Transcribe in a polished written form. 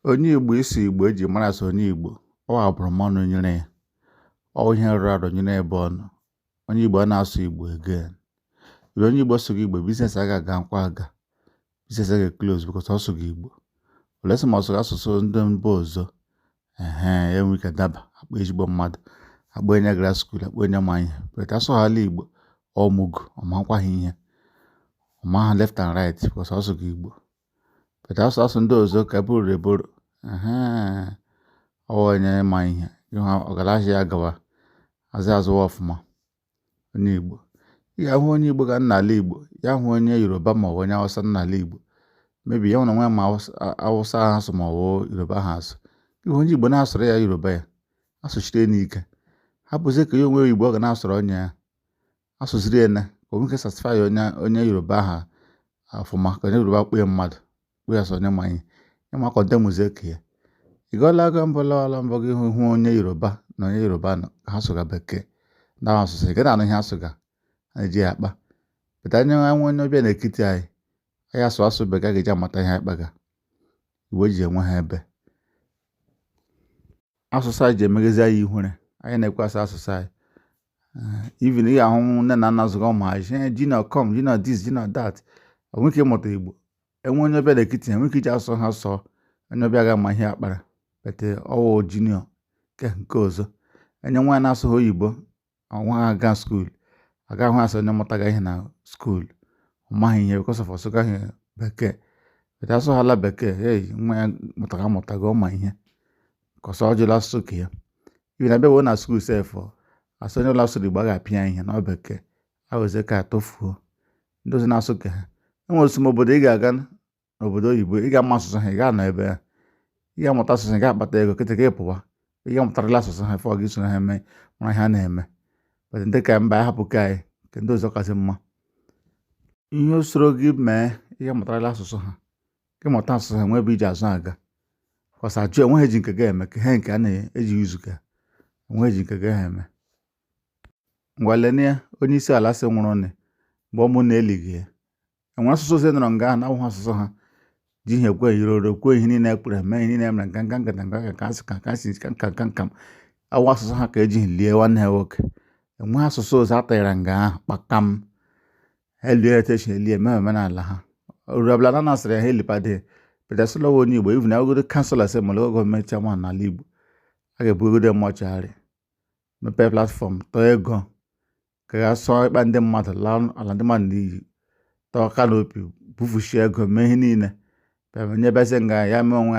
Onye Igbo isi Igbo eji mara asụ onye Igbo ọ hapụrụ mmanụ nyere ya ọ ihe rụrụ arụ nyere ebe ọ nọ. Onye Igbo na-asụ Igbo again. Onye Igbo sụrụ Igbo business aga nkwa aga, business aga close because ọ sụrụ Igbo. Olesi ma ọ sụrụ asụsụ ndị mba ọzọ ya nwere ike daba akpa ezigbo mmadụ, akpa onye gara school, akpa onye ma ihe. But asụghala Igbo ọ mụgo ọ makwaghị ihe, ọ maha left and right because ọ sụrụ Igbo. But asụ ndị ọzọ ka eburu eburu onye ma ihe ọgarachi ya gawa azụ ọfụma. Onye Igbo ị ga-ahụ onye Igbo ga n'ala Igbo, ya hụ onye Yoruba ma ọ bụ onye Hausa n'ala Igbo, mebi ya nwere nwa ma Hausa ha asụ ma ọ bụ Yoruba ha asụ. Ihe onye Igbo na-asụrụ ya Yoruba ya asụchiri n'ike, hapụzi ka ya onwe Igbo ọ ga na-asụrụ onye ya asụziri ya na ka o nwee ike satisfy onye Yoruba ha ọfụma, ka onye Yoruba kpee mmadụ kpee ya sọ onye ma ihe ịma kọntemụzie ka ya. Ị gọọla aga mbọla mbọ gị hụ onye Yoruba na onye Yoruba nọ ka ha sụga bekee na asụsụ ị ga na ihe asụga eji akpa. Pụta anya nwe onye ọbịa n'ekiti anyị asụ bekee ga-eji amata ihe anyị kpaga. Igbo ji enwe ha ebe asụsụ anyị ji emeghezi anyị ihure, anyị na-ekwasị asụsụ anyị. Even ị ga-ahụ nne na nna zụga ụmụ anyị ji na com ji na this ji na that, ọ nwere ike ịmụta Igbo. Enwe onye ọbịa n'ekiti enwe ike iji asụsụ ha sọ onye ọbịa ga-ama ihe akpara. Bete ọwụ junior nke ọzọ enye nwa ya na-asụghị oyibo, nwa ha aga skuul aga hụ asị onye mụtaga ihe na skuul ọ maghị ihe because of ọsụgaghị bekee. Bete asụghala bekee nwa ya mụtaga ọ ma ihe kọsọ ọ jụrụ asụsụ ka ya. Ibi na bịa wee na skuul sef asị onye ụlọ asụrụ Igbo a ga-apịa ihe na bekee aweze ka tofuo ndị ozi na-asụ ka ha. Enwere osu obodo ị ga-aga n'obodo oyibo ị ga-ama asụsụ ha ị ga-anọ ebe ya, ị ga-amụta asụsụ ị ga-akpata ego kịta ka ị pụwa ị ga-amụtarịla asụsụ ha fọ gị so ha eme mara ihe a na-eme. But ndị ka mba ahapụ ka anyị ka ndị ọzọ kasị mma ihe usoro gị mee ị ga-amụtarịla asụsụ ha ka ịmụta asụsụ ha nwee ebe iji azụ aga kọsa ajụ enweghị eji nke ga-eme ka ha nke a na-eji izu ka enweghị eji nke ga ha eme. Ngwa lenie onye isi ala sị nwụrụ nne mgbe ọmụ na-elighị ya enwere asụsụ ozi nọrọ nga na-awụghị asụsụ ha ji ihe ekwe yiroro kwuo ihe niile ekpere mee ihe niile mere nka awụ asụsụ ha ka eji lie nwanne ha nwoke. Enweghị asụsụ ọzọ atanyere nga ahụ kpakam elie etechi elie mee omenala ha orubla na nasịrị ha elipade. Pedasụlọwa onye Igbo ivu na ogodo kansụl ase ma logo gọọmenti chairman n'ala Igbo a ga-ebugodo mọchagharị mepee platfọm tọọ ego ka ga sọ ịkpa ndị mmadụ laa ala ndị mmadụ n'iyi tọọ kanopi bufushi ego mee ihe niile nye beze nga ya mee onwe